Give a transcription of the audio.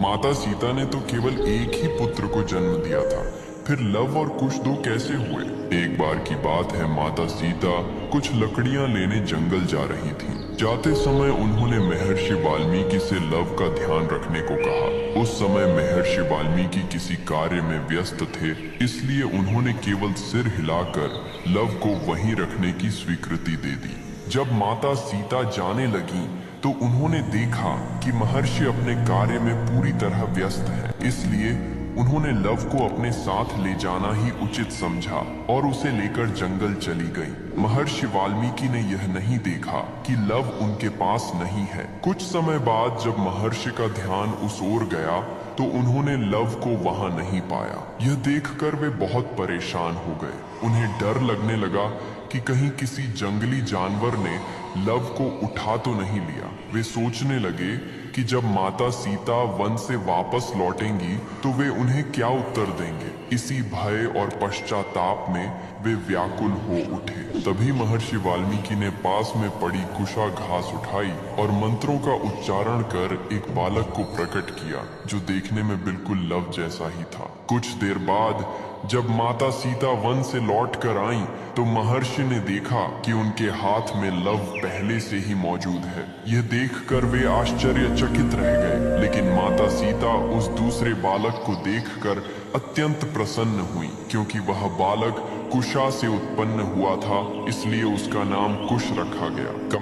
माता सीता ने तो केवल एक ही पुत्र को जन्म दिया था, फिर लव और कुश दो कैसे हुए? एक बार की बात है, माता सीता कुछ लकड़ियां लेने जंगल जा रही थीं। जाते समय उन्होंने महर्षि वाल्मीकि से लव का ध्यान रखने को कहा। उस समय महर्षि वाल्मीकि किसी कार्य में व्यस्त थे, इसलिए उन्होंने केवल सिर हिलाकर लव को वहीं रखने की स्वीकृति दे दी। जब माता सीता जाने लगी तो उन्होंने देखा कि महर्षि अपने कार्य में पूरी तरह व्यस्त हैं, इसलिए उन्होंने लव को अपने साथ ले जाना ही उचित समझा और उसे लेकर जंगल चली गई। महर्षि वाल्मीकि ने यह नहीं देखा कि लव उनके पास नहीं है। कुछ समय बाद जब महर्षि का ध्यान उस ओर गया तो उन्होंने लव को वहां नहीं पाया। यह देखकर वे बहुत परेशान हो गए। उन्हें डर लगने लगा कि कहीं किसी जंगली जानवर ने लव को उठा तो नहीं लिया। वे सोचने लगे कि जब माता सीता वन से वापस लौटेंगी तो वे उन्हें क्या उत्तर देंगे। इसी भय और पश्चाताप में वे व्याकुल हो उठे। तभी महर्षि वाल्मीकि ने पास में पड़ी कुशा घास उठाई और मंत्रों का उच्चारण कर एक बालक को प्रकट किया, जो देखने में बिल्कुल लव जैसा ही था। कुछ देर बाद जब माता सीता वन से लौट कर आईं, तो महर्षि ने देखा कि उनके हाथ में लव पहले से ही मौजूद है। यह देखकर वे आश्चर्यचकित रह गए, लेकिन माता सीता उस दूसरे बालक को देखकर अत्यंत प्रसन्न हुई, क्योंकि वह बालक कुशा से उत्पन्न हुआ था, इसलिए उसका नाम कुश रखा गया।